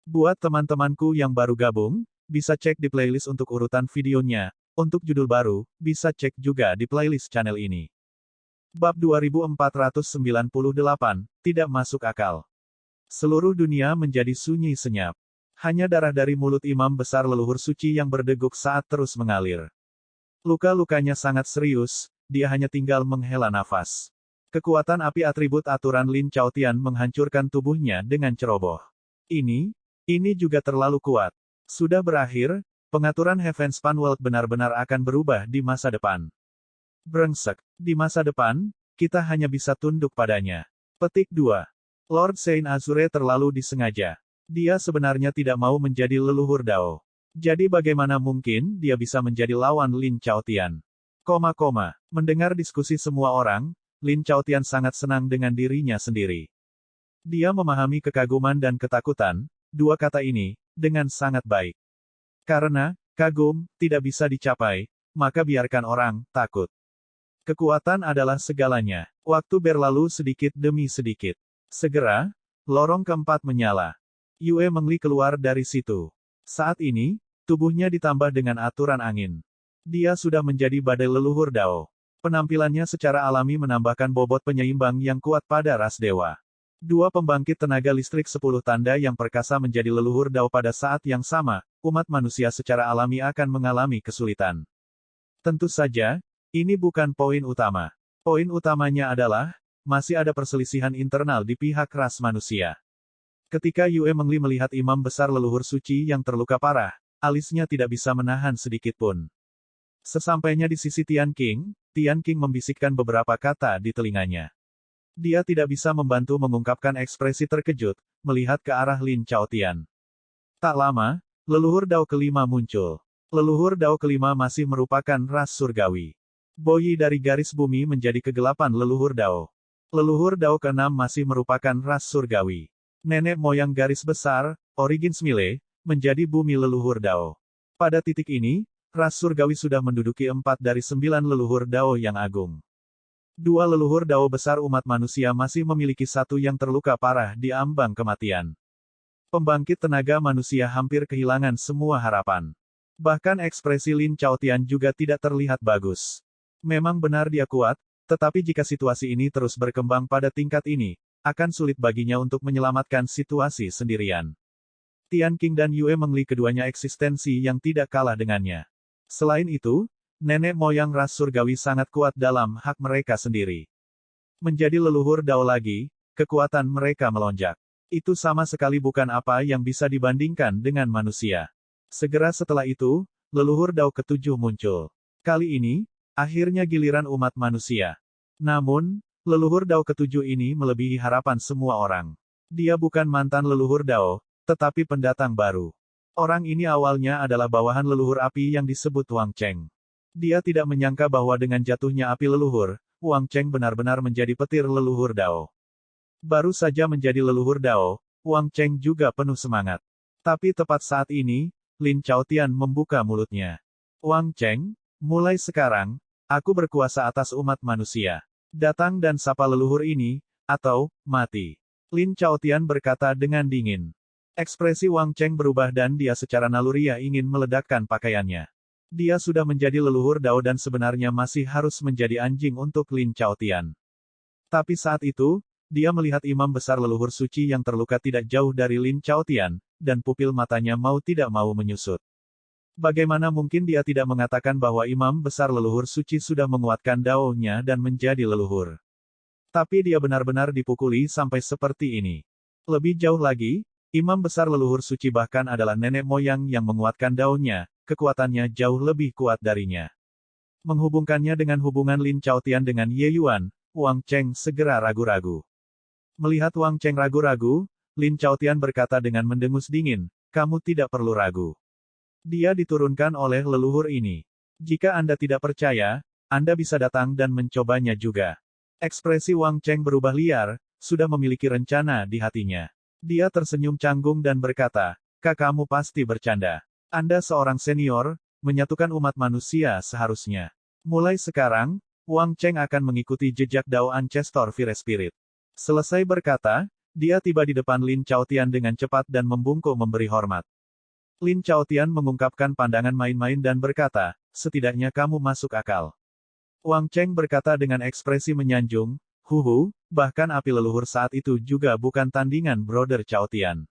Buat teman-temanku yang baru gabung, bisa cek di playlist untuk urutan videonya. Untuk judul baru, bisa cek juga di playlist channel ini. Bab 2498, Tidak Masuk Akal. Seluruh dunia menjadi sunyi senyap. Hanya darah dari mulut imam besar leluhur suci yang berdeguk saat terus mengalir. Luka-lukanya sangat serius, dia hanya tinggal menghela nafas. Kekuatan api atribut aturan Lin Chaotian menghancurkan tubuhnya dengan ceroboh. Ini juga terlalu kuat. Sudah berakhir, pengaturan Heavenspan World benar-benar akan berubah di masa depan. Brengsek, di masa depan, kita hanya bisa tunduk padanya. Petik 2. Lord Saint Azure terlalu disengaja. Dia sebenarnya tidak mau menjadi leluhur Dao. Jadi bagaimana mungkin dia bisa menjadi lawan Lin Chaotian? Mendengar diskusi semua orang, Lin Chaotian sangat senang dengan dirinya sendiri. Dia memahami kekaguman dan ketakutan, dua kata ini, dengan sangat baik. Karena, kagum, tidak bisa dicapai, maka biarkan orang takut. Kekuatan adalah segalanya. Waktu berlalu sedikit demi sedikit. Segera, lorong keempat menyala. Yue Mengli keluar dari situ. Saat ini, tubuhnya ditambah dengan aturan angin. Dia sudah menjadi badai leluhur Dao. Penampilannya secara alami menambahkan bobot penyeimbang yang kuat pada ras dewa. Dua pembangkit tenaga listrik 10 tanda yang perkasa menjadi leluhur Dao pada saat yang sama, umat manusia secara alami akan mengalami kesulitan. Tentu saja, ini bukan poin utama. Poin utamanya adalah, masih ada perselisihan internal di pihak ras manusia. Ketika Yue Mengli melihat imam besar leluhur suci yang terluka parah, alisnya tidak bisa menahan sedikit pun. Sesampainya di sisi Tian Qing membisikkan beberapa kata di telinganya. Dia tidak bisa membantu mengungkapkan ekspresi terkejut, melihat ke arah Lin Chaotian. Tak lama, leluhur Dao kelima muncul. Leluhur Dao kelima masih merupakan ras surgawi. Boyi dari garis bumi menjadi kegelapan leluhur Dao. Leluhur Dao keenam masih merupakan ras surgawi. Nenek moyang garis besar, Origins Mile, menjadi bumi leluhur Dao. Pada titik ini, ras surgawi sudah menduduki 4 dari 9 leluhur Dao yang agung. Dua leluhur Dao besar umat manusia masih memiliki satu yang terluka parah di ambang kematian. Pembangkit tenaga manusia hampir kehilangan semua harapan. Bahkan ekspresi Lin Chaotian juga tidak terlihat bagus. Memang benar dia kuat, tetapi jika situasi ini terus berkembang pada tingkat ini, akan sulit baginya untuk menyelamatkan situasi sendirian. Tian Qing dan Yue Mengli keduanya eksistensi yang tidak kalah dengannya. Selain itu, nenek moyang ras surgawi sangat kuat dalam hak mereka sendiri. Menjadi leluhur Dao lagi, kekuatan mereka melonjak. Itu sama sekali bukan apa yang bisa dibandingkan dengan manusia. Segera setelah itu, leluhur Dao ketujuh muncul. Kali ini, akhirnya giliran umat manusia. Namun, leluhur Dao ketujuh ini melebihi harapan semua orang. Dia bukan mantan leluhur Dao, tetapi pendatang baru. Orang ini awalnya adalah bawahan leluhur api yang disebut Wang Cheng. Dia tidak menyangka bahwa dengan jatuhnya api leluhur, Wang Cheng benar-benar menjadi petir leluhur Dao. Baru saja menjadi leluhur Dao, Wang Cheng juga penuh semangat. Tapi tepat saat ini, Lin Chaotian membuka mulutnya. Wang Cheng, mulai sekarang, aku berkuasa atas umat manusia. Datang dan sapa leluhur ini, atau mati. Lin Chaotian berkata dengan dingin. Ekspresi Wang Cheng berubah dan dia secara naluriah ingin meledakkan pakaiannya. Dia sudah menjadi leluhur Dao dan sebenarnya masih harus menjadi anjing untuk Lin Chaotian. Tapi saat itu, dia melihat imam besar leluhur suci yang terluka tidak jauh dari Lin Chaotian, dan pupil matanya mau tidak mau menyusut. Bagaimana mungkin dia tidak mengatakan bahwa imam besar leluhur suci sudah menguatkan Dao-nya dan menjadi leluhur. Tapi dia benar-benar dipukuli sampai seperti ini. Lebih jauh lagi, imam besar leluhur suci bahkan adalah nenek moyang yang menguatkan Dao-nya, kekuatannya jauh lebih kuat darinya. Menghubungkannya dengan hubungan Lin Chaotian dengan Ye Yuan, Wang Cheng segera ragu-ragu. Melihat Wang Cheng ragu-ragu, Lin Chaotian berkata dengan mendengus dingin, kamu tidak perlu ragu. Dia diturunkan oleh leluhur ini. Jika Anda tidak percaya, Anda bisa datang dan mencobanya juga. Ekspresi Wang Cheng berubah liar, sudah memiliki rencana di hatinya. Dia tersenyum canggung dan berkata, kamu pasti bercanda. Anda seorang senior, menyatukan umat manusia seharusnya. Mulai sekarang, Wang Cheng akan mengikuti jejak Dao Ancestor Fire Spirit. Selesai berkata, Dia tiba di depan Lin Chaotian dengan cepat dan membungkuk memberi hormat. Lin Chaotian mengungkapkan pandangan main-main dan berkata, setidaknya kamu masuk akal. Wang Cheng berkata dengan ekspresi menyanjung, huhu, bahkan api leluhur saat itu juga bukan tandingan Brother Chaotian.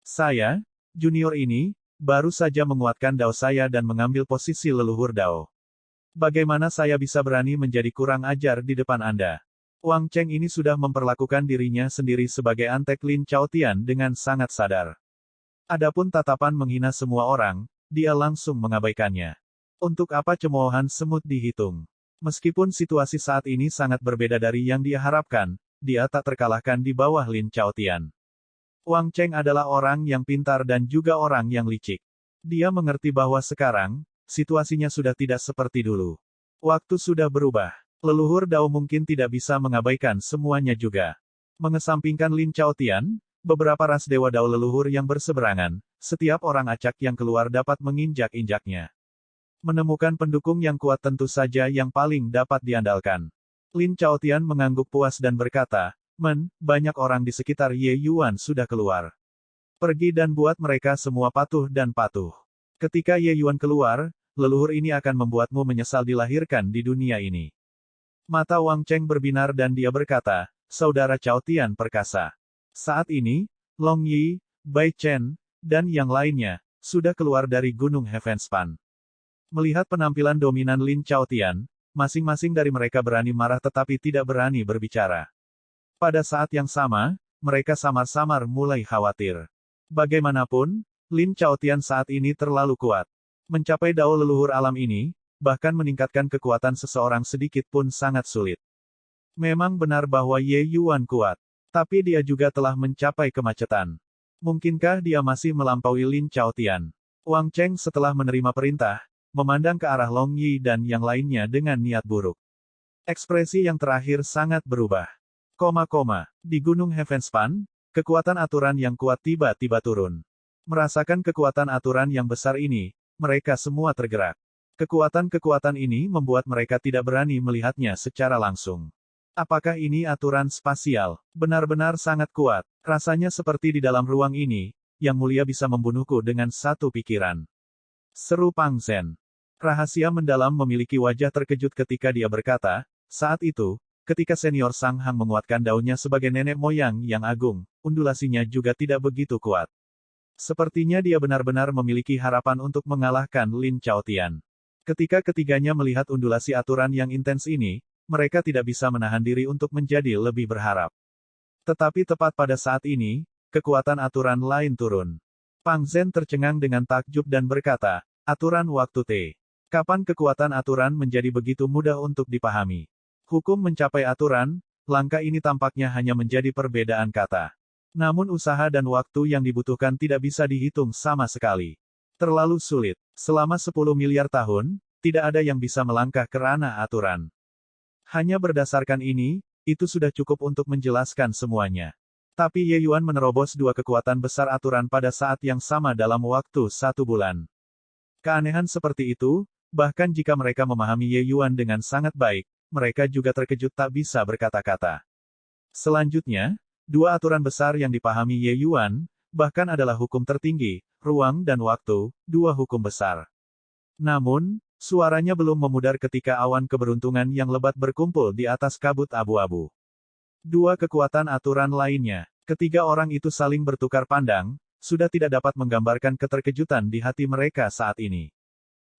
Saya, junior ini, baru saja menguatkan dao saya dan mengambil posisi leluhur dao. Bagaimana saya bisa berani menjadi kurang ajar di depan Anda? Wang Cheng ini sudah memperlakukan dirinya sendiri sebagai antek Lin Chaotian dengan sangat sadar. Adapun tatapan menghina semua orang, dia langsung mengabaikannya. Untuk apa cemoohan semut dihitung? Meskipun situasi saat ini sangat berbeda dari yang dia harapkan, dia tak terkalahkan di bawah Lin Chaotian. Wang Cheng adalah orang yang pintar dan juga orang yang licik. Dia mengerti bahwa sekarang, situasinya sudah tidak seperti dulu. Waktu sudah berubah. Leluhur Dao mungkin tidak bisa mengabaikan semuanya juga. Mengesampingkan Lin Chaotian, beberapa ras dewa Dao leluhur yang berseberangan, setiap orang acak yang keluar dapat menginjak-injaknya. Menemukan pendukung yang kuat tentu saja yang paling dapat diandalkan. Lin Chaotian mengangguk puas dan berkata, banyak orang di sekitar Ye Yuan sudah keluar. Pergi dan buat mereka semua patuh dan patuh. Ketika Ye Yuan keluar, leluhur ini akan membuatmu menyesal dilahirkan di dunia ini. Mata Wang Cheng berbinar dan dia berkata, Saudara Chaotian perkasa. Saat ini, Long Yi, Bai Chen, dan yang lainnya, sudah keluar dari Gunung Heavenspan. Melihat penampilan dominan Lin Chaotian, masing-masing dari mereka berani marah tetapi tidak berani berbicara. Pada saat yang sama, mereka samar-samar mulai khawatir. Bagaimanapun, Lin Chaotian saat ini terlalu kuat. Mencapai dao leluhur alam ini, bahkan meningkatkan kekuatan seseorang sedikit pun sangat sulit. Memang benar bahwa Ye Yuan kuat, tapi dia juga telah mencapai kemacetan. Mungkinkah dia masih melampaui Lin Chaotian? Wang Cheng setelah menerima perintah, memandang ke arah Long Yi dan yang lainnya dengan niat buruk. Ekspresi yang terakhir sangat berubah. Di Gunung Heavenspan, kekuatan aturan yang kuat tiba-tiba turun. Merasakan kekuatan aturan yang besar ini, mereka semua tergerak. Kekuatan-kekuatan ini membuat mereka tidak berani melihatnya secara langsung. Apakah ini aturan spasial? Benar-benar sangat kuat. Rasanya seperti di dalam ruang ini, Yang Mulia bisa membunuhku dengan satu pikiran. Seru Pang Zhen. Rahasia mendalam memiliki wajah terkejut ketika dia berkata, saat itu, ketika senior Sang Hang menguatkan daunnya sebagai nenek moyang yang agung, undulasinya juga tidak begitu kuat. Sepertinya dia benar-benar memiliki harapan untuk mengalahkan Lin Chaotian. Ketika ketiganya melihat undulasi aturan yang intens ini, mereka tidak bisa menahan diri untuk menjadi lebih berharap. Tetapi tepat pada saat ini, kekuatan aturan lain turun. Pang Zhen tercengang dengan takjub dan berkata, aturan waktu T. Kapan kekuatan aturan menjadi begitu mudah untuk dipahami? Hukum mencapai aturan, langkah ini tampaknya hanya menjadi perbedaan kata. Namun usaha dan waktu yang dibutuhkan tidak bisa dihitung sama sekali. Terlalu sulit. Selama 10 miliar tahun, tidak ada yang bisa melangkah ke ranah aturan. Hanya berdasarkan ini, itu sudah cukup untuk menjelaskan semuanya. Tapi Ye Yuan menerobos dua kekuatan besar aturan pada saat yang sama dalam waktu 1 bulan. Keanehan seperti itu, bahkan jika mereka memahami Ye Yuan dengan sangat baik, mereka juga terkejut tak bisa berkata-kata. Selanjutnya, dua aturan besar yang dipahami Ye Yuan, bahkan adalah hukum tertinggi, ruang dan waktu, dua hukum besar. Namun, suaranya belum memudar ketika awan keberuntungan yang lebat berkumpul di atas kabut abu-abu. Dua kekuatan aturan lainnya, ketiga orang itu saling bertukar pandang, sudah tidak dapat menggambarkan keterkejutan di hati mereka saat ini.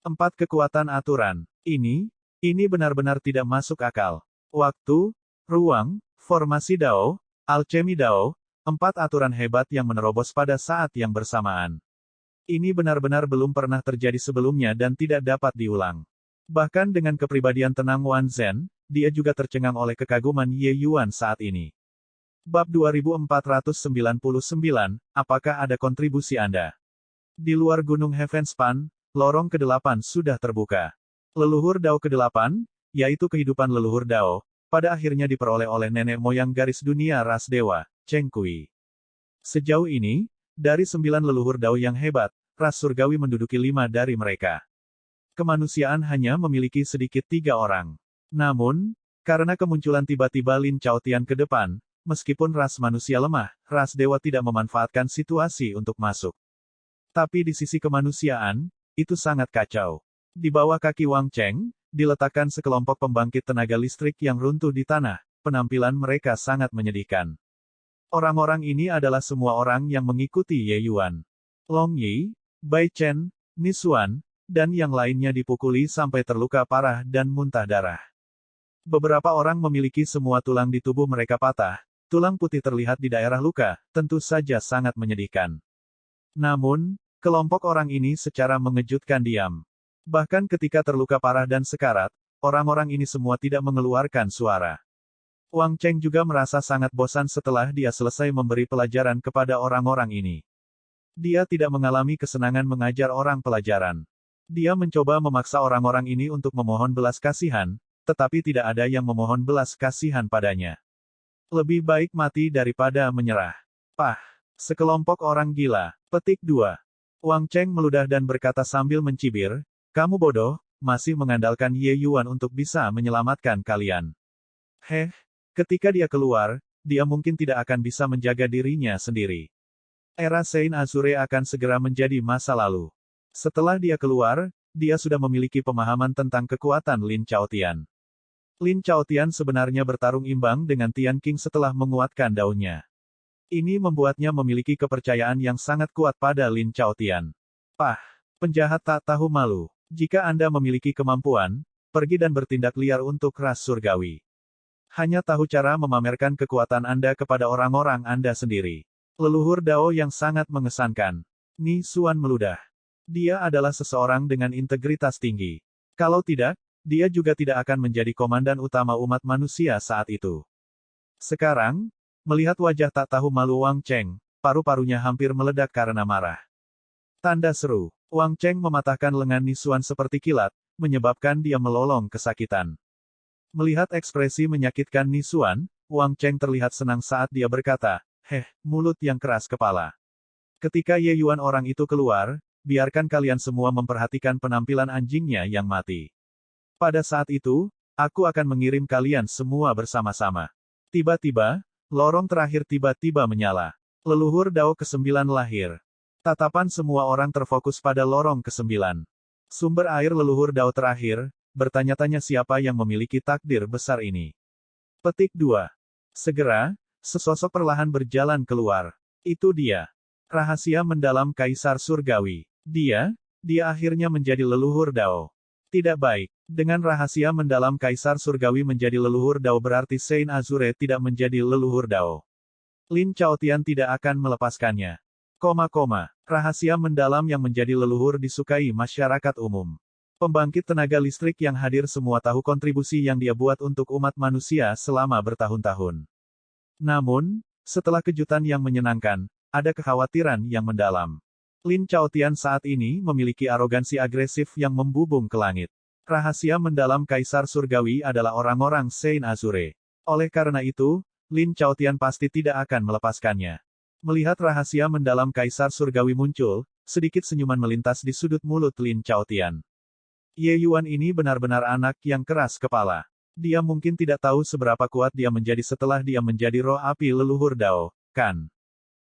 4 kekuatan aturan, ini benar-benar tidak masuk akal. Waktu, ruang, formasi Dao, alchemy Dao, 4 aturan hebat yang menerobos pada saat yang bersamaan. Ini benar-benar belum pernah terjadi sebelumnya dan tidak dapat diulang. Bahkan dengan kepribadian tenang Wan Zhen, dia juga tercengang oleh kekaguman Ye Yuan saat ini. Bab 2499, apakah ada kontribusi Anda? Di luar Gunung Heavenspan, lorong ke-8 sudah terbuka. Leluhur Dao ke-8, yaitu kehidupan leluhur Dao, pada akhirnya diperoleh oleh nenek moyang garis dunia ras dewa, Cheng Kui. Sejauh ini, dari 9 leluhur Dao yang hebat, ras surgawi menduduki 5 dari mereka. Kemanusiaan hanya memiliki sedikit 3 orang. Namun, karena kemunculan tiba-tiba Lin Chaotian ke depan, Meskipun ras manusia lemah, ras dewa tidak memanfaatkan situasi untuk masuk. Tapi di sisi kemanusiaan, itu sangat kacau. Di bawah kaki Wang Cheng, diletakkan sekelompok pembangkit tenaga listrik yang runtuh di tanah. Penampilan mereka sangat menyedihkan. Orang-orang ini adalah semua orang yang mengikuti Ye Yuan. Long Yi, Bai Chen, Nisuan, dan yang lainnya dipukuli sampai terluka parah dan muntah darah. Beberapa orang memiliki semua tulang di tubuh mereka patah. Tulang putih terlihat di daerah luka, tentu saja sangat menyedihkan. Namun, kelompok orang ini secara mengejutkan diam. Bahkan ketika terluka parah dan sekarat, orang-orang ini semua tidak mengeluarkan suara. Wang Cheng juga merasa sangat bosan setelah dia selesai memberi pelajaran kepada orang-orang ini. Dia tidak mengalami kesenangan mengajar orang pelajaran. Dia mencoba memaksa orang-orang ini untuk memohon belas kasihan, tetapi tidak ada yang memohon belas kasihan padanya. Lebih baik mati daripada menyerah. Pah! Sekelompok orang gila. Petik 2. Wang Cheng meludah dan berkata sambil mencibir, "Kamu bodoh, masih mengandalkan Ye Yuan untuk bisa menyelamatkan kalian." Ketika dia keluar, dia mungkin tidak akan bisa menjaga dirinya sendiri. Era Saint Azure akan segera menjadi masa lalu. Setelah dia keluar, dia sudah memiliki pemahaman tentang kekuatan Lin Chaotian. Lin Chaotian sebenarnya bertarung imbang dengan Tian Qing setelah menguatkan daunnya. Ini membuatnya memiliki kepercayaan yang sangat kuat pada Lin Chaotian. Pah! Penjahat tak tahu malu. Jika Anda memiliki kemampuan, pergi dan bertindak liar untuk ras surgawi. Hanya tahu cara memamerkan kekuatan Anda kepada orang-orang Anda sendiri. Leluhur Dao yang sangat mengesankan. Nisuan meludah. Dia adalah seseorang dengan integritas tinggi. Kalau tidak, dia juga tidak akan menjadi komandan utama umat manusia saat itu. Sekarang, melihat wajah tak tahu malu Wang Cheng, paru-parunya hampir meledak karena marah. Tanda seru. Wang Cheng mematahkan lengan Nisuan seperti kilat, menyebabkan dia melolong kesakitan. Melihat ekspresi menyakitkan Nisuan, Wang Cheng terlihat senang saat dia berkata, mulut yang keras kepala. Ketika Ye Yuan orang itu keluar, biarkan kalian semua memperhatikan penampilan anjingnya yang mati. Pada saat itu, aku akan mengirim kalian semua bersama-sama. Tiba-tiba, lorong terakhir tiba-tiba menyala. Leluhur Dao ke-9 lahir. Tatapan semua orang terfokus pada lorong ke-9. Sumber air leluhur Dao terakhir, bertanya-tanya siapa yang memiliki takdir besar ini. Petik 2. Segera, sesosok perlahan berjalan keluar. Itu dia. Rahasia mendalam Kaisar Surgawi. Dia akhirnya menjadi leluhur Dao. Tidak baik. Dengan rahasia mendalam Kaisar Surgawi menjadi leluhur Dao berarti Saint Azure tidak menjadi leluhur Dao. Lin Chaotian tidak akan melepaskannya. Rahasia mendalam yang menjadi leluhur disukai masyarakat umum. Pembangkit tenaga listrik yang hadir semua tahu kontribusi yang dia buat untuk umat manusia selama bertahun-tahun. Namun, setelah kejutan yang menyenangkan, ada kekhawatiran yang mendalam. Lin Chaotian saat ini memiliki arogansi agresif yang membubung ke langit. Rahasia mendalam Kaisar Surgawi adalah orang-orang Saint Azure. Oleh karena itu, Lin Chaotian pasti tidak akan melepaskannya. Melihat rahasia mendalam Kaisar Surgawi muncul, sedikit senyuman melintas di sudut mulut Lin Chaotian. Ye Yuan ini benar-benar anak yang keras kepala. Dia mungkin tidak tahu seberapa kuat dia menjadi setelah dia menjadi roh api leluhur Dao, kan?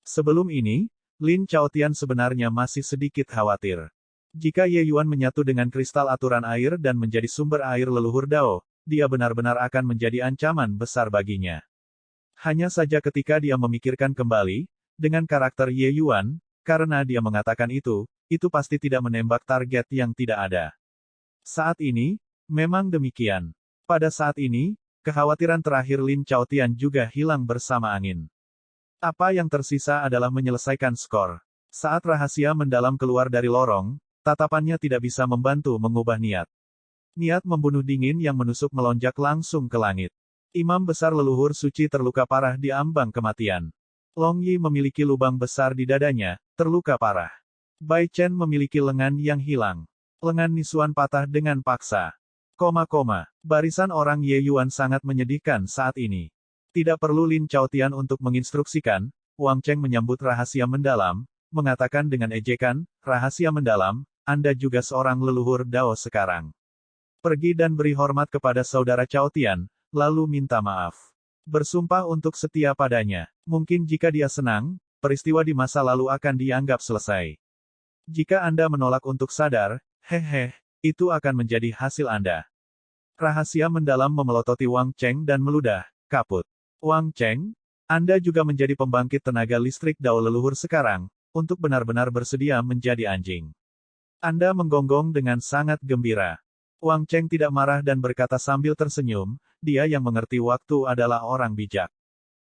Sebelum ini, Lin Chaotian sebenarnya masih sedikit khawatir. Jika Ye Yuan menyatu dengan kristal aturan air dan menjadi sumber air leluhur Dao, dia benar-benar akan menjadi ancaman besar baginya. Hanya saja ketika dia memikirkan kembali, dengan karakter Ye Yuan, karena dia mengatakan itu pasti tidak menembak target yang tidak ada. Saat ini, memang demikian. Pada saat ini, kekhawatiran terakhir Lin Chaotian juga hilang bersama angin. Apa yang tersisa adalah menyelesaikan skor. Saat rahasia mendalam keluar dari lorong, tatapannya tidak bisa membantu mengubah niat. Niat membunuh dingin yang menusuk melonjak langsung ke langit. Imam besar leluhur suci terluka parah di ambang kematian. Long Yi memiliki lubang besar di dadanya, terluka parah. Bai Chen memiliki lengan yang hilang. Lengan Nisuan patah dengan paksa. Barisan orang Ye Yuan sangat menyedihkan saat ini. Tidak perlu Lin Chaotian untuk menginstruksikan, Wang Cheng menyambut rahasia mendalam, mengatakan dengan ejekan, rahasia mendalam, Anda juga seorang leluhur Dao sekarang. Pergi dan beri hormat kepada saudara Chaotian, lalu minta maaf. Bersumpah untuk setia padanya. Mungkin jika dia senang, peristiwa di masa lalu akan dianggap selesai. Jika Anda menolak untuk sadar, itu akan menjadi hasil Anda. Rahasia mendalam memelototi Wang Cheng dan meludah, kaput. Wang Cheng, Anda juga menjadi pembangkit tenaga listrik Dao leluhur sekarang, untuk benar-benar bersedia menjadi anjing. Anda menggonggong dengan sangat gembira. Wang Cheng tidak marah dan berkata sambil tersenyum, dia yang mengerti waktu adalah orang bijak.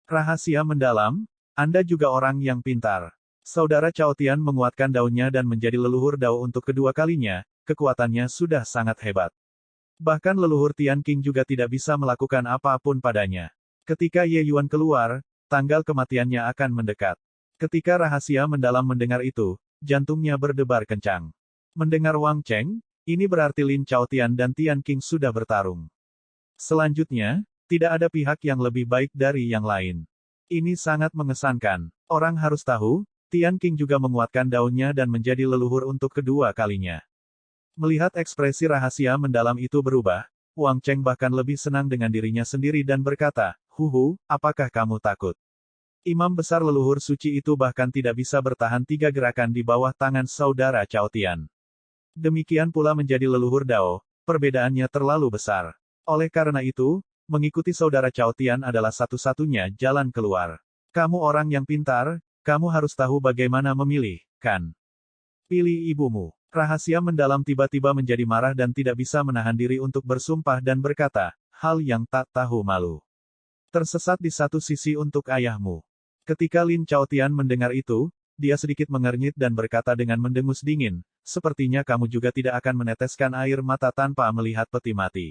Rahasia mendalam, Anda juga orang yang pintar. Saudara Cao Tian menguatkan daunnya dan menjadi leluhur Dao untuk kedua kalinya, kekuatannya sudah sangat hebat. Bahkan leluhur Tian Qing juga tidak bisa melakukan apapun padanya. Ketika Ye Yuan keluar, tanggal kematiannya akan mendekat. Ketika rahasia mendalam mendengar itu, jantungnya berdebar kencang. Mendengar Wang Cheng, ini berarti Lin Chaotian dan Tian Qing sudah bertarung. Selanjutnya, tidak ada pihak yang lebih baik dari yang lain. Ini sangat mengesankan. Orang harus tahu, Tian Qing juga menguatkan daunnya dan menjadi leluhur untuk kedua kalinya. Melihat ekspresi rahasia mendalam itu berubah, Wang Cheng bahkan lebih senang dengan dirinya sendiri dan berkata, apakah kamu takut? Imam besar leluhur suci itu bahkan tidak bisa bertahan 3 gerakan di bawah tangan saudara Cao Tian. Demikian pula menjadi leluhur Dao, perbedaannya terlalu besar. Oleh karena itu, mengikuti saudara Cao Tian adalah satu-satunya jalan keluar. Kamu orang yang pintar, kamu harus tahu bagaimana memilih, kan? Pilih ibumu. Rahasia mendalam tiba-tiba menjadi marah dan tidak bisa menahan diri untuk bersumpah dan berkata, hal yang tak tahu malu. Tersesat di satu sisi untuk ayahmu. Ketika Lin Chaotian mendengar itu, dia sedikit mengernyit dan berkata dengan mendengus dingin, sepertinya kamu juga tidak akan meneteskan air mata tanpa melihat peti mati.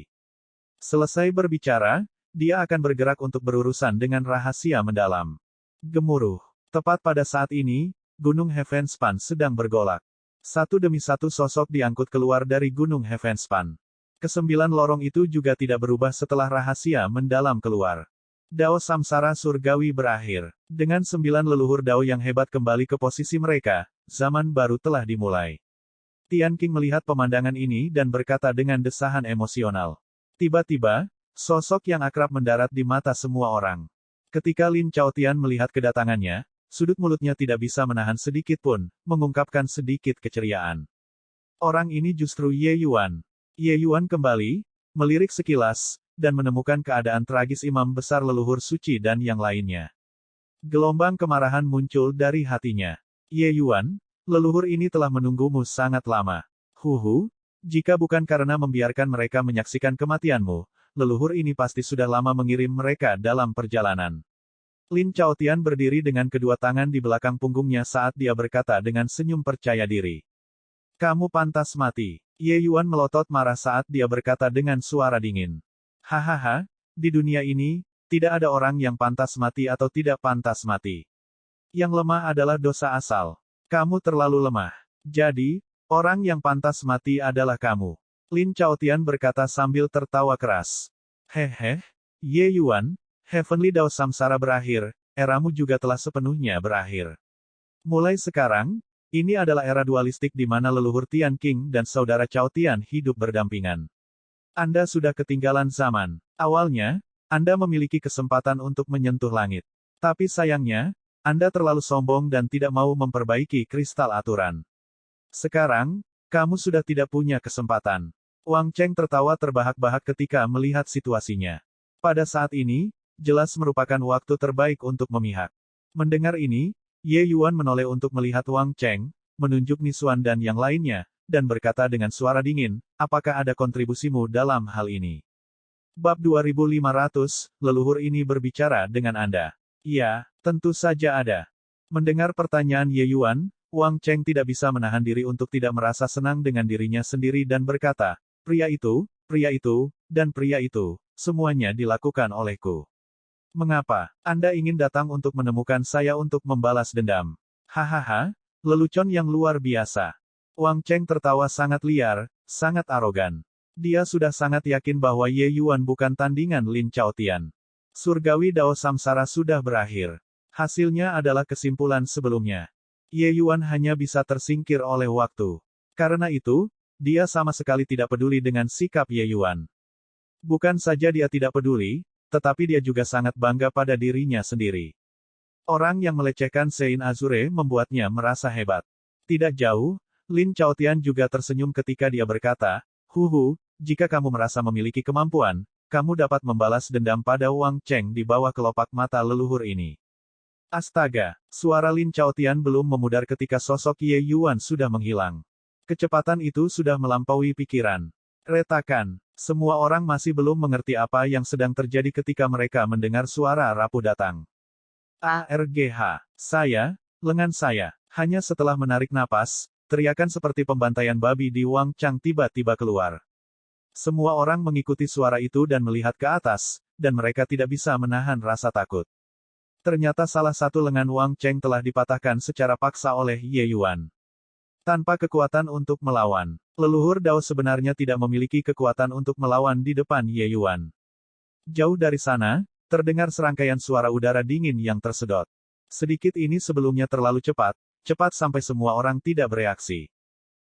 Selesai berbicara, dia akan bergerak untuk berurusan dengan rahasia mendalam. Gemuruh. Tepat pada saat ini, Gunung Heavenspan sedang bergolak. Satu demi satu sosok diangkut keluar dari Gunung Heavenspan. Kesembilan lorong itu juga tidak berubah setelah rahasia mendalam keluar. Dao Samsara Surgawi berakhir. Dengan 9 leluhur Dao yang hebat kembali ke posisi mereka, zaman baru telah dimulai. Tian Qing melihat pemandangan ini dan berkata dengan desahan emosional. Tiba-tiba, sosok yang akrab mendarat di mata semua orang. Ketika Lin Chaotian melihat kedatangannya, sudut mulutnya tidak bisa menahan sedikit pun, mengungkapkan sedikit keceriaan. Orang ini justru Ye Yuan. Ye Yuan kembali, melirik sekilas, dan menemukan keadaan tragis imam besar leluhur suci dan yang lainnya. Gelombang kemarahan muncul dari hatinya. Ye Yuan, leluhur ini telah menunggumu sangat lama. Jika bukan karena membiarkan mereka menyaksikan kematianmu, leluhur ini pasti sudah lama mengirim mereka dalam perjalanan. Lin Chaotian berdiri dengan kedua tangan di belakang punggungnya saat dia berkata dengan senyum percaya diri. Kamu pantas mati. Ye Yuan melotot marah saat dia berkata dengan suara dingin. Hahaha, di dunia ini, tidak ada orang yang pantas mati atau tidak pantas mati. Yang lemah adalah dosa asal. Kamu terlalu lemah. Jadi, orang yang pantas mati adalah kamu. Lin Chaotian berkata sambil tertawa keras. Ye Yuan, Heavenly Dao Samsara berakhir, eramu juga telah sepenuhnya berakhir. Mulai sekarang, ini adalah era dualistik di mana leluhur Tian Qing dan saudara Cao Tian hidup berdampingan. Anda sudah ketinggalan zaman. Awalnya, Anda memiliki kesempatan untuk menyentuh langit. Tapi sayangnya, Anda terlalu sombong dan tidak mau memperbaiki kristal aturan. Sekarang, kamu sudah tidak punya kesempatan. Wang Cheng tertawa terbahak-bahak ketika melihat situasinya. Pada saat ini, jelas merupakan waktu terbaik untuk memihak. Mendengar ini, Ye Yuan menoleh untuk melihat Wang Cheng, menunjuk Nisuan dan yang lainnya, dan berkata dengan suara dingin, apakah ada kontribusimu dalam hal ini? Bab 2500, leluhur ini berbicara dengan Anda. Ya, tentu saja ada. Mendengar pertanyaan Ye Yuan, Wang Cheng tidak bisa menahan diri untuk tidak merasa senang dengan dirinya sendiri dan berkata, pria itu, dan pria itu, semuanya dilakukan olehku. Mengapa? Anda ingin datang untuk menemukan saya untuk membalas dendam? Hahaha, lelucon yang luar biasa. Wang Cheng tertawa sangat liar, sangat arogan. Dia sudah sangat yakin bahwa Ye Yuan bukan tandingan Lin Chaotian. Surgawi Dao Samsara sudah berakhir. Hasilnya adalah kesimpulan sebelumnya. Ye Yuan hanya bisa tersingkir oleh waktu. Karena itu, dia sama sekali tidak peduli dengan sikap Ye Yuan. Bukan saja dia tidak peduli, tetapi dia juga sangat bangga pada dirinya sendiri. Orang yang melecehkan Sein Azure membuatnya merasa hebat. Tidak jauh, Lin Chaotian juga tersenyum ketika dia berkata, "Huhu, jika kamu merasa memiliki kemampuan, kamu dapat membalas dendam pada Wang Cheng di bawah kelopak mata leluhur ini." Astaga, suara Lin Chaotian belum memudar ketika sosok Ye Yuan sudah menghilang. Kecepatan itu sudah melampaui pikiran. Retakan, semua orang masih belum mengerti apa yang sedang terjadi ketika mereka mendengar suara rapuh datang. ARGH, lengan saya. Hanya setelah menarik napas, teriakan seperti pembantaian babi di Wang Chang tiba-tiba keluar. Semua orang mengikuti suara itu dan melihat ke atas, dan mereka tidak bisa menahan rasa takut. Ternyata salah satu lengan Wang Cheng telah dipatahkan secara paksa oleh Ye Yuan. Tanpa kekuatan untuk melawan, leluhur Dao sebenarnya tidak memiliki kekuatan untuk melawan di depan Ye Yuan. Jauh dari sana, terdengar serangkaian suara udara dingin yang tersedot. Sedikit ini sebelumnya terlalu cepat sampai semua orang tidak bereaksi.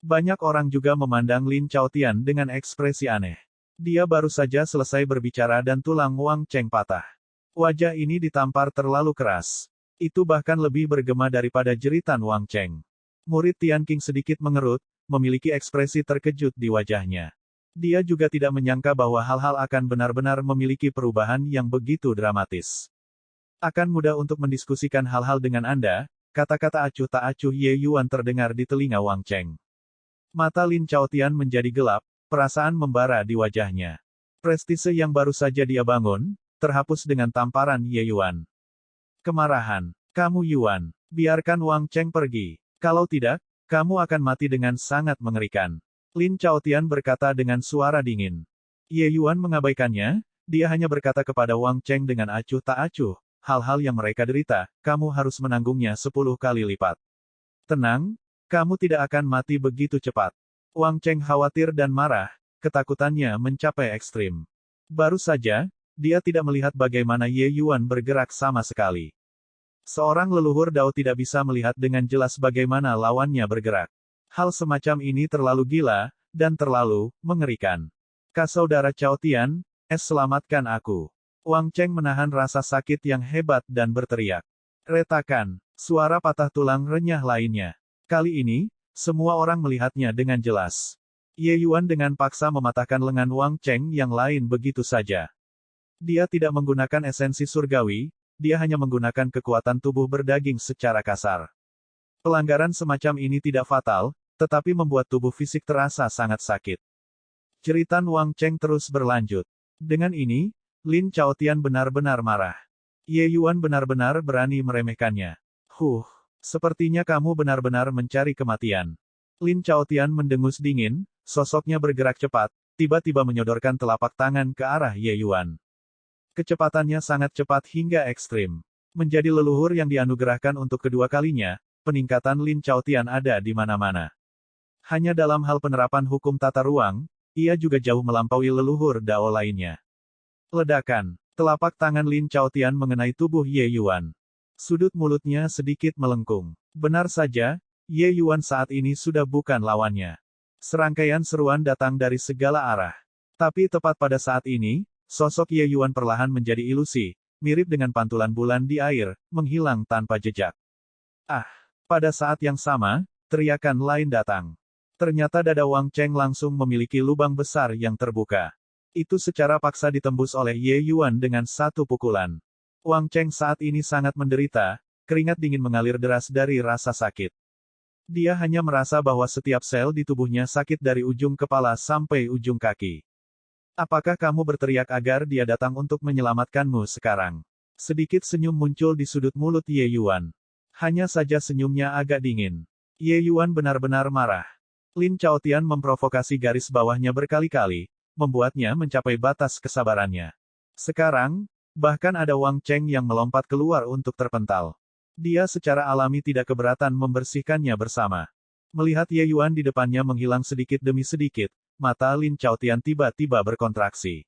Banyak orang juga memandang Lin Chaotian dengan ekspresi aneh. Dia baru saja selesai berbicara dan tulang Wang Cheng patah. Wajah ini ditampar terlalu keras. Itu bahkan lebih bergema daripada jeritan Wang Cheng. Murid Tian Qing sedikit mengerut, memiliki ekspresi terkejut di wajahnya. Dia juga tidak menyangka bahwa hal-hal akan benar-benar memiliki perubahan yang begitu dramatis. Akan mudah untuk mendiskusikan hal-hal dengan Anda, kata-kata acuh tak acuh Ye Yuan terdengar di telinga Wang Cheng. Mata Lin Chaotian menjadi gelap, perasaan membara di wajahnya. Prestise yang baru saja dia bangun, terhapus dengan tamparan Ye Yuan. Kemarahan. Kamu Yuan, biarkan Wang Cheng pergi. Kalau tidak, kamu akan mati dengan sangat mengerikan. Lin Chaotian berkata dengan suara dingin. Ye Yuan mengabaikannya, dia hanya berkata kepada Wang Cheng dengan acuh tak acuh, hal-hal yang mereka derita, kamu harus menanggungnya 10 kali lipat. Tenang, kamu tidak akan mati begitu cepat. Wang Cheng khawatir dan marah, ketakutannya mencapai ekstrim. Baru saja, dia tidak melihat bagaimana Ye Yuan bergerak sama sekali. Seorang leluhur Dao tidak bisa melihat dengan jelas bagaimana lawannya bergerak. Hal semacam ini terlalu gila, dan terlalu mengerikan. Saudara Chaotian, selamatkan aku. Wang Cheng menahan rasa sakit yang hebat dan berteriak. Retakan, suara patah tulang renyah lainnya. Kali ini, semua orang melihatnya dengan jelas. Ye Yuan dengan paksa mematahkan lengan Wang Cheng yang lain begitu saja. Dia tidak menggunakan esensi surgawi, dia hanya menggunakan kekuatan tubuh berdaging secara kasar. Pelanggaran semacam ini tidak fatal, tetapi membuat tubuh fisik terasa sangat sakit. Jeritan Wang Cheng terus berlanjut. Dengan ini, Lin Chaotian benar-benar marah. Ye Yuan benar-benar berani meremehkannya. Sepertinya kamu benar-benar mencari kematian. Lin Chaotian mendengus dingin, sosoknya bergerak cepat, tiba-tiba menyodorkan telapak tangan ke arah Ye Yuan. Kecepatannya sangat cepat hingga ekstrim. Menjadi leluhur yang dianugerahkan untuk kedua kalinya, peningkatan Lin Chaotian ada di mana-mana. Hanya dalam hal penerapan hukum tata ruang, ia juga jauh melampaui leluhur Dao lainnya. Ledakan. Telapak tangan Lin Chaotian mengenai tubuh Ye Yuan. Sudut mulutnya sedikit melengkung. Benar saja, Ye Yuan saat ini sudah bukan lawannya. Serangkaian seruan datang dari segala arah. Tapi tepat pada saat ini, sosok Ye Yuan perlahan menjadi ilusi, mirip dengan pantulan bulan di air, menghilang tanpa jejak. Pada saat yang sama, teriakan lain datang. Ternyata dada Wang Cheng langsung memiliki lubang besar yang terbuka. Itu secara paksa ditembus oleh Ye Yuan dengan satu pukulan. Wang Cheng saat ini sangat menderita, keringat dingin mengalir deras dari rasa sakit. Dia hanya merasa bahwa setiap sel di tubuhnya sakit dari ujung kepala sampai ujung kaki. Apakah kamu berteriak agar dia datang untuk menyelamatkanmu sekarang? Sedikit senyum muncul di sudut mulut Ye Yuan. Hanya saja senyumnya agak dingin. Ye Yuan benar-benar marah. Lin Chaotian memprovokasi garis bawahnya berkali-kali, membuatnya mencapai batas kesabarannya. Sekarang, bahkan ada Wang Cheng yang melompat keluar untuk terpental. Dia secara alami tidak keberatan membersihkannya bersama. Melihat Ye Yuan di depannya menghilang sedikit demi sedikit, mata Lin Chaotian tiba-tiba berkontraksi.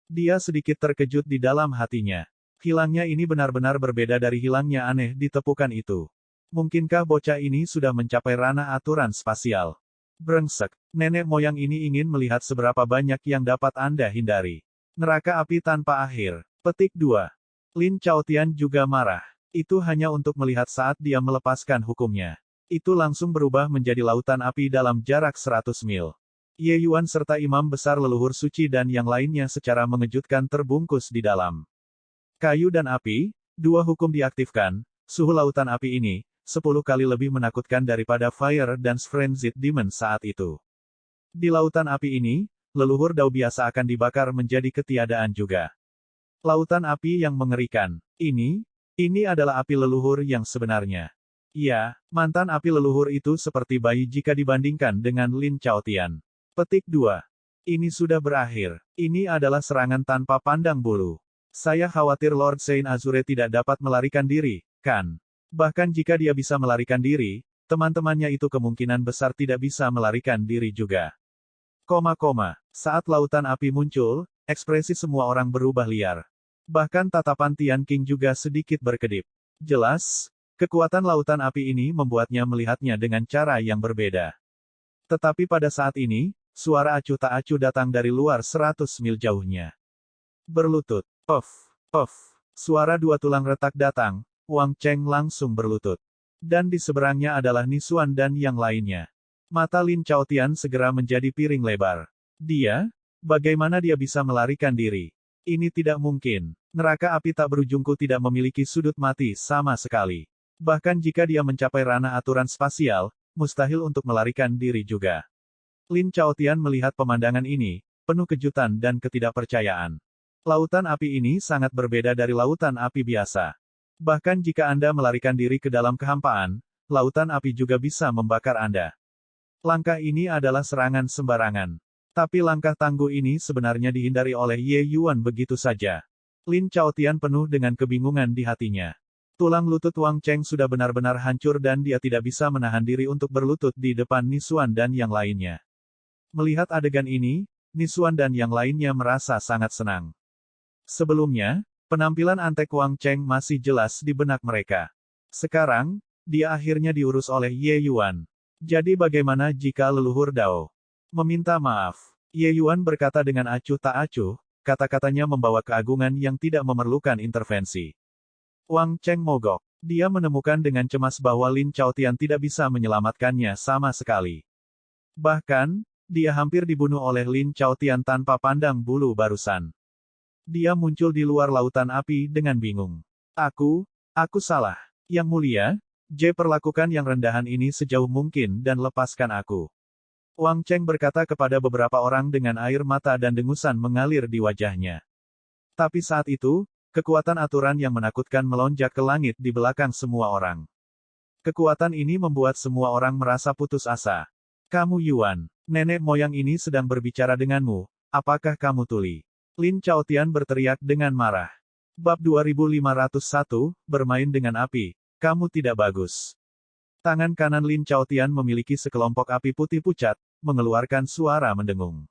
Dia sedikit terkejut di dalam hatinya. Hilangnya ini benar-benar berbeda dari hilangnya aneh di tepukan itu. Mungkinkah bocah ini sudah mencapai ranah aturan spasial? Brengsek, nenek moyang ini ingin melihat seberapa banyak yang dapat Anda hindari. Neraka api tanpa akhir. Petik 2. Lin Chaotian juga marah. Itu hanya untuk melihat saat dia melepaskan hukumnya. Itu langsung berubah menjadi lautan api dalam jarak 100 mil. Ye Yuan serta imam besar leluhur suci dan yang lainnya secara mengejutkan terbungkus di dalam kayu dan api. Dua hukum diaktifkan. Suhu lautan api ini 10 kali lebih menakutkan daripada Fire Dance Frenzied Demon saat itu. Di lautan api ini, leluhur Dao biasa akan dibakar menjadi ketiadaan juga. Lautan api yang mengerikan. Ini adalah api leluhur yang sebenarnya. Ya, mantan api leluhur itu seperti bayi jika dibandingkan dengan Lin Chaotian. Petik 2. Ini sudah berakhir. Ini adalah serangan tanpa pandang bulu. Saya khawatir Lord Saint Azure tidak dapat melarikan diri, kan? Bahkan jika dia bisa melarikan diri, teman-temannya itu kemungkinan besar tidak bisa melarikan diri juga. Saat lautan api muncul, ekspresi semua orang berubah liar. Bahkan tatapan Tian Qing juga sedikit berkedip. Jelas, kekuatan lautan api ini membuatnya melihatnya dengan cara yang berbeda. Tetapi pada saat ini, suara acuh tak acuh datang dari luar 100 mil jauhnya. Berlutut. Puff. Puff. Suara dua tulang retak datang, Wang Cheng langsung berlutut. Dan di seberangnya adalah Nisuan dan yang lainnya. Mata Lin Chaotian segera menjadi piring lebar. Bagaimana dia bisa melarikan diri? Ini tidak mungkin. Neraka api tak berujungku tidak memiliki sudut mati sama sekali. Bahkan jika dia mencapai ranah aturan spasial, mustahil untuk melarikan diri juga. Lin Chaotian melihat pemandangan ini, penuh kejutan dan ketidakpercayaan. Lautan api ini sangat berbeda dari lautan api biasa. Bahkan jika Anda melarikan diri ke dalam kehampaan, lautan api juga bisa membakar Anda. Langkah ini adalah serangan sembarangan. Tapi langkah tangguh ini sebenarnya dihindari oleh Ye Yuan begitu saja. Lin Chaotian penuh dengan kebingungan di hatinya. Tulang lutut Wang Cheng sudah benar-benar hancur dan dia tidak bisa menahan diri untuk berlutut di depan Nisuan dan yang lainnya. Melihat adegan ini, Nisuan dan yang lainnya merasa sangat senang. Sebelumnya, penampilan antek Wang Cheng masih jelas di benak mereka. Sekarang, dia akhirnya diurus oleh Ye Yuan. Jadi bagaimana jika leluhur Dao meminta maaf? Ye Yuan berkata dengan acuh tak acuh, kata-katanya membawa keagungan yang tidak memerlukan intervensi. Wang Cheng mogok. Dia menemukan dengan cemas bahwa Lin Chaotian tidak bisa menyelamatkannya sama sekali. Bahkan, dia hampir dibunuh oleh Lin Chaotian tanpa pandang bulu barusan. Dia muncul di luar lautan api dengan bingung. Aku salah. Yang mulia, perlakukan yang rendahan ini sejauh mungkin dan lepaskan aku. Wang Cheng berkata kepada beberapa orang dengan air mata dan dengusan mengalir di wajahnya. Tapi saat itu, kekuatan aturan yang menakutkan melonjak ke langit di belakang semua orang. Kekuatan ini membuat semua orang merasa putus asa. Kamu Yuan, nenek moyang ini sedang berbicara denganmu, apakah kamu tuli? Lin Chaotian berteriak dengan marah. Bab 2501, bermain dengan api. Kamu tidak bagus. Tangan kanan Lin Chaotian memiliki sekelompok api putih pucat, mengeluarkan suara mendengung.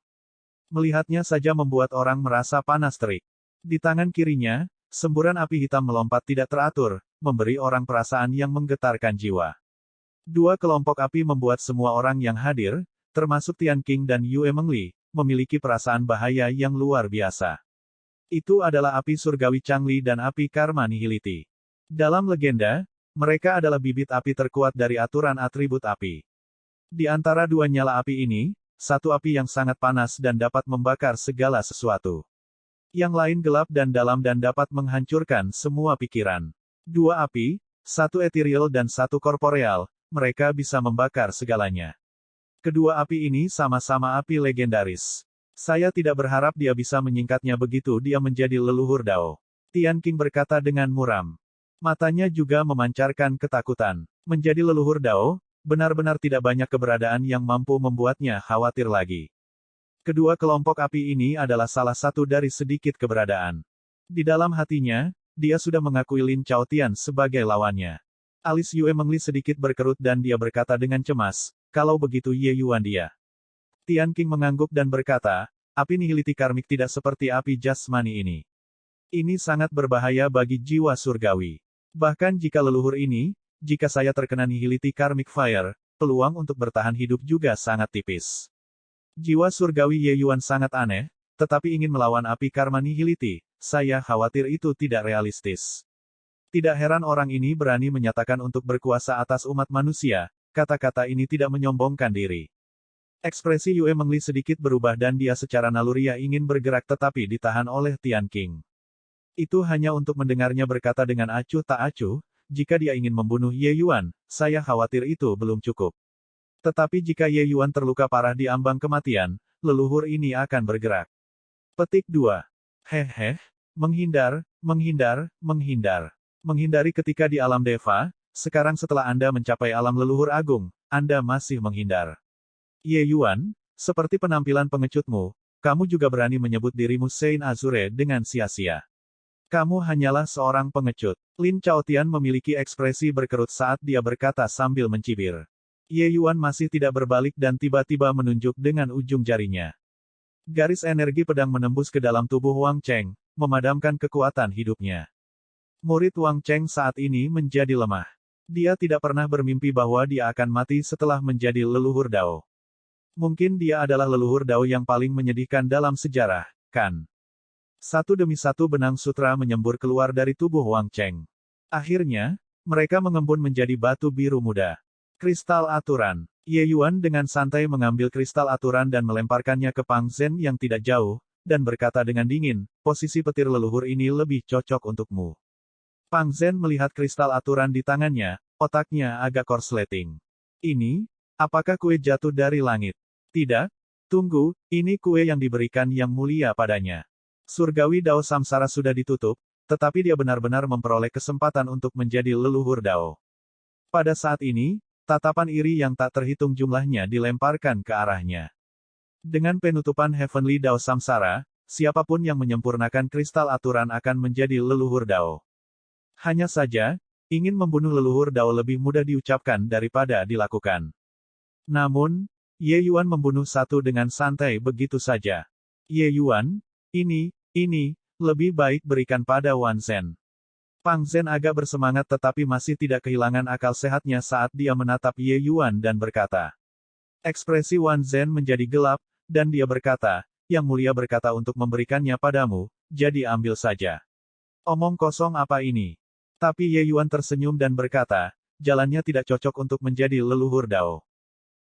Melihatnya saja membuat orang merasa panas terik. Di tangan kirinya, semburan api hitam melompat tidak teratur, memberi orang perasaan yang menggetarkan jiwa. Dua kelompok api membuat semua orang yang hadir, termasuk Tian Qing dan Yue Mengli, memiliki perasaan bahaya yang luar biasa. Itu adalah api surgawi Changli dan api karma nihiliti. Dalam legenda, mereka adalah bibit api terkuat dari aturan atribut api. Di antara dua nyala api ini, satu api yang sangat panas dan dapat membakar segala sesuatu. Yang lain gelap dan dalam dan dapat menghancurkan semua pikiran. Dua api, satu ethereal dan satu korporeal, mereka bisa membakar segalanya. Kedua api ini sama-sama api legendaris. Saya tidak berharap dia bisa menyingkatnya begitu dia menjadi leluhur Dao. Tian Qing berkata dengan muram. Matanya juga memancarkan ketakutan. Menjadi leluhur Dao, benar-benar tidak banyak keberadaan yang mampu membuatnya khawatir lagi. Kedua kelompok api ini adalah salah satu dari sedikit keberadaan. Di dalam hatinya, dia sudah mengakui Lin Chaotian sebagai lawannya. Alis Yue Mengli sedikit berkerut dan dia berkata dengan cemas, kalau begitu Ye Yuan dia. Tian Qing mengangguk dan berkata, api nihiliti karmik tidak seperti api jasmani ini. Ini sangat berbahaya bagi jiwa surgawi. Bahkan jika leluhur ini, jika saya terkena nihiliti karmik fire, peluang untuk bertahan hidup juga sangat tipis. Jiwa surgawi Ye Yuan sangat aneh, tetapi ingin melawan api karma nihiliti, saya khawatir itu tidak realistis. Tidak heran orang ini berani menyatakan untuk berkuasa atas umat manusia, kata-kata ini tidak menyombongkan diri. Ekspresi Yue Mengli sedikit berubah dan dia secara naluriah ingin bergerak tetapi ditahan oleh Tian Qing. Itu hanya untuk mendengarnya berkata dengan acuh tak acuh, jika dia ingin membunuh Ye Yuan, saya khawatir itu belum cukup. Tetapi jika Ye Yuan terluka parah di ambang kematian, leluhur ini akan bergerak. Petik 2. Hehe, menghindar, menghindar, menghindar. Menghindari ketika di alam Deva, sekarang setelah Anda mencapai alam leluhur agung, Anda masih menghindar. Ye Yuan, seperti penampilan pengecutmu, kamu juga berani menyebut dirimu Saint Azure dengan sia-sia. Kamu hanyalah seorang pengecut. Lin Chaotian memiliki ekspresi berkerut saat dia berkata sambil mencibir. Ye Yuan masih tidak berbalik dan tiba-tiba menunjuk dengan ujung jarinya. Garis energi pedang menembus ke dalam tubuh Wang Cheng, memadamkan kekuatan hidupnya. Murid Wang Cheng saat ini menjadi lemah. Dia tidak pernah bermimpi bahwa dia akan mati setelah menjadi leluhur Dao. Mungkin dia adalah leluhur Dao yang paling menyedihkan dalam sejarah, kan? Satu demi satu benang sutra menyembur keluar dari tubuh Wang Cheng. Akhirnya, mereka mengembun menjadi batu biru muda. Kristal aturan. Ye Yuan dengan santai mengambil kristal aturan dan melemparkannya ke Pang Zhen yang tidak jauh, dan berkata dengan dingin, posisi petir leluhur ini lebih cocok untukmu. Pang Zhen melihat kristal aturan di tangannya, otaknya agak korsleting. Ini, apakah kue jatuh dari langit? Tidak? Tunggu, ini kue yang diberikan yang mulia padanya. Surgawi Dao Samsara sudah ditutup, tetapi dia benar-benar memperoleh kesempatan untuk menjadi leluhur Dao. Pada saat ini, tatapan iri yang tak terhitung jumlahnya dilemparkan ke arahnya. Dengan penutupan Heavenly Dao Samsara, siapapun yang menyempurnakan kristal aturan akan menjadi leluhur Dao. Hanya saja, ingin membunuh leluhur Dao lebih mudah diucapkan daripada dilakukan. Namun, Ye Yuan membunuh satu dengan santai begitu saja. Ye Yuan, ini, lebih baik berikan pada Wan Zhen. Pang Zhen agak bersemangat tetapi masih tidak kehilangan akal sehatnya saat dia menatap Ye Yuan dan berkata. Ekspresi Wan Zhen menjadi gelap, dan dia berkata, Yang Mulia berkata untuk memberikannya padamu, jadi ambil saja. Omong kosong apa ini? Tapi Ye Yuan tersenyum dan berkata, jalannya tidak cocok untuk menjadi leluhur Dao.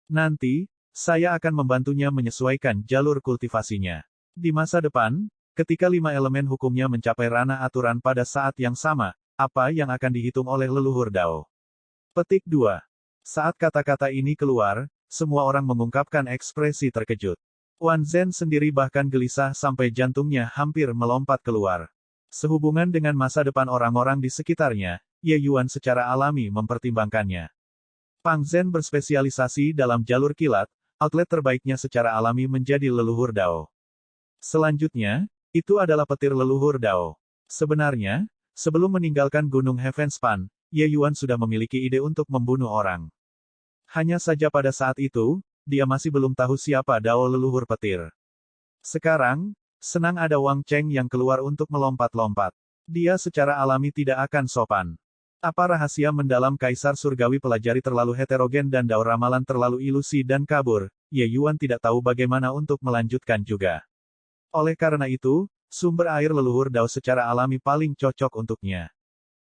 Nanti, saya akan membantunya menyesuaikan jalur kultivasinya. Di masa depan, ketika 5 elemen hukumnya mencapai ranah aturan pada saat yang sama, apa yang akan dihitung oleh leluhur Dao? Petik 2. Saat kata-kata ini keluar, semua orang mengungkapkan ekspresi terkejut. Wan Zhen sendiri bahkan gelisah sampai jantungnya hampir melompat keluar. Sehubungan dengan masa depan orang-orang di sekitarnya, Ye Yuan secara alami mempertimbangkannya. Pang Zhen berspesialisasi dalam jalur kilat, outlet terbaiknya secara alami menjadi leluhur Dao. Selanjutnya, itu adalah petir leluhur Dao. Sebenarnya, sebelum meninggalkan Gunung Heavenspan, Ye Yuan sudah memiliki ide untuk membunuh orang. Hanya saja pada saat itu, dia masih belum tahu siapa Dao leluhur petir. Sekarang, senang ada Wang Cheng yang keluar untuk melompat-lompat. Dia secara alami tidak akan sopan. Apa rahasia mendalam Kaisar Surgawi pelajari terlalu heterogen dan Dao ramalan terlalu ilusi dan kabur, Ye Yuan tidak tahu bagaimana untuk melanjutkan juga. Oleh karena itu, sumber air leluhur Dao secara alami paling cocok untuknya.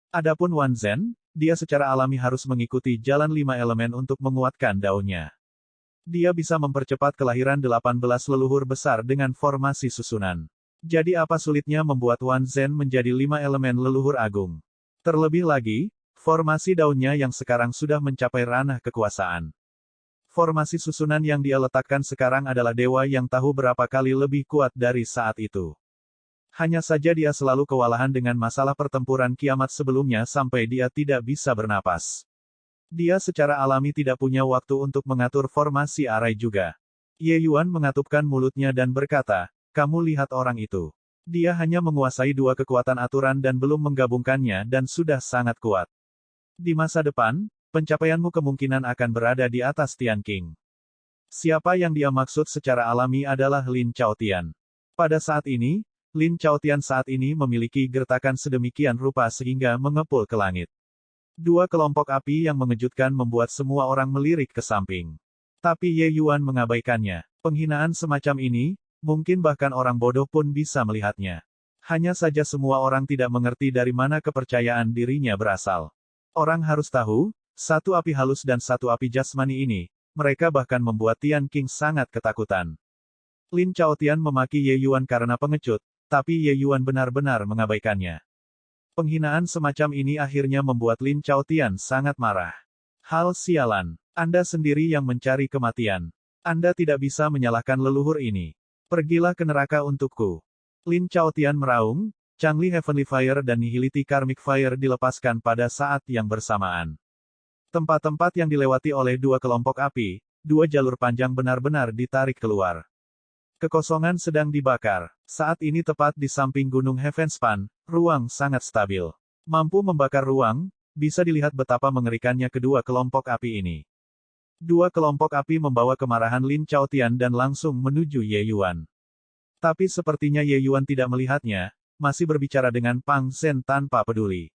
Adapun Wan Zhen, dia secara alami harus mengikuti jalan 5 elemen untuk menguatkan Dao-nya. Dia bisa mempercepat kelahiran 18 leluhur besar dengan formasi susunan. Jadi apa sulitnya membuat Wan Zhen menjadi 5 elemen leluhur agung? Terlebih lagi, formasi daunnya yang sekarang sudah mencapai ranah kekuasaan. Formasi susunan yang dia letakkan sekarang adalah dewa yang tahu berapa kali lebih kuat dari saat itu. Hanya saja dia selalu kewalahan dengan masalah pertempuran kiamat sebelumnya sampai dia tidak bisa bernapas. Dia secara alami tidak punya waktu untuk mengatur formasi arai juga. Ye Yuan mengatupkan mulutnya dan berkata, kamu lihat orang itu. Dia hanya menguasai 2 kekuatan aturan dan belum menggabungkannya dan sudah sangat kuat. Di masa depan, pencapaianmu kemungkinan akan berada di atas Tian Qing. Siapa yang dia maksud secara alami adalah Lin Chaotian. Pada saat ini, Lin Chaotian saat ini memiliki gertakan sedemikian rupa sehingga mengepul ke langit. 2 kelompok api yang mengejutkan membuat semua orang melirik ke samping. Tapi Ye Yuan mengabaikannya. Penghinaan semacam ini, mungkin bahkan orang bodoh pun bisa melihatnya. Hanya saja semua orang tidak mengerti dari mana kepercayaan dirinya berasal. Orang harus tahu, satu api halus dan satu api jasmani ini, mereka bahkan membuat Tian Qing sangat ketakutan. Lin Chaotian memaki Ye Yuan karena pengecut, tapi Ye Yuan benar-benar mengabaikannya. Penghinaan semacam ini akhirnya membuat Lin Chaotian sangat marah. Hal sialan, Anda sendiri yang mencari kematian. Anda tidak bisa menyalahkan leluhur ini. Pergilah ke neraka untukku. Lin Chaotian meraung, Changli Heavenly Fire dan Nihility Karmic Fire dilepaskan pada saat yang bersamaan. Tempat-tempat yang dilewati oleh dua kelompok api, dua jalur panjang benar-benar ditarik keluar. Kekosongan sedang dibakar. Saat ini tepat di samping Gunung Heavenspan, ruang sangat stabil. Mampu membakar ruang, bisa dilihat betapa mengerikannya kedua kelompok api ini. Dua kelompok api membawa kemarahan Lin Chaotian dan langsung menuju Ye Yuan. Tapi sepertinya Ye Yuan tidak melihatnya, masih berbicara dengan Pang Zhen tanpa peduli.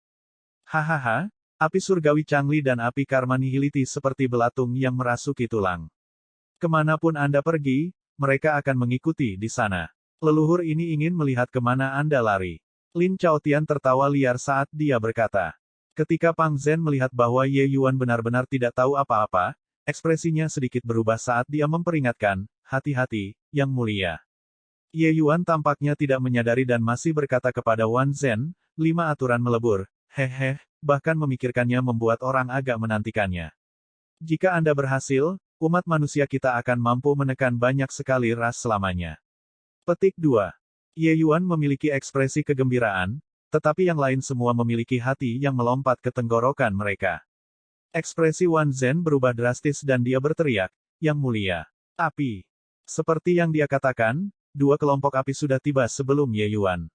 Hahaha, api surgawi Changli dan api karma nihility seperti belatung yang merasuki tulang. Kemanapun Anda pergi, mereka akan mengikuti di sana. Leluhur ini ingin melihat kemana Anda lari. Lin Chaotian tertawa liar saat dia berkata. Ketika Pang Zhen melihat bahwa Ye Yuan benar-benar tidak tahu apa-apa, ekspresinya sedikit berubah saat dia memperingatkan, hati-hati, yang mulia. Ye Yuan tampaknya tidak menyadari dan masih berkata kepada Wan Zhen, 5 aturan melebur, hehe, bahkan memikirkannya membuat orang agak menantikannya. Jika Anda berhasil, umat manusia kita akan mampu menekan banyak sekali ras selamanya. Petik 2. Ye Yuan memiliki ekspresi kegembiraan, tetapi yang lain semua memiliki hati yang melompat ke tenggorokan mereka. Ekspresi Wan Zhen berubah drastis dan dia berteriak, yang mulia. Api. Seperti yang dia katakan, dua kelompok api sudah tiba sebelum Ye Yuan.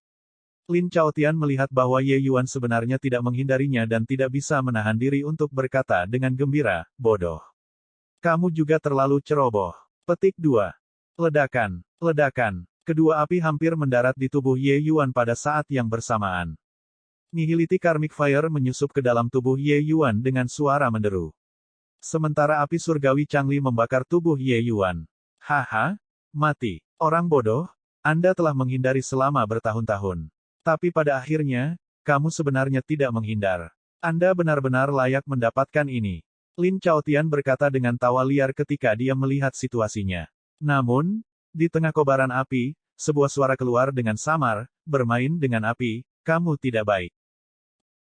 Lin Chaotian melihat bahwa Ye Yuan sebenarnya tidak menghindarinya dan tidak bisa menahan diri untuk berkata dengan gembira, bodoh. Kamu juga terlalu ceroboh. Petik 2. Ledakan. Ledakan. Kedua api hampir mendarat di tubuh Ye Yuan pada saat yang bersamaan. Nihility Karmic Fire menyusup ke dalam tubuh Ye Yuan dengan suara menderu. Sementara api surgawi Changli membakar tubuh Ye Yuan. Haha, mati. Orang bodoh, Anda telah menghindari selama bertahun-tahun. Tapi pada akhirnya, kamu sebenarnya tidak menghindar. Anda benar-benar layak mendapatkan ini. Lin Chaotian berkata dengan tawa liar ketika dia melihat situasinya. Namun, di tengah kobaran api, sebuah suara keluar dengan samar, bermain dengan api, kamu tidak baik.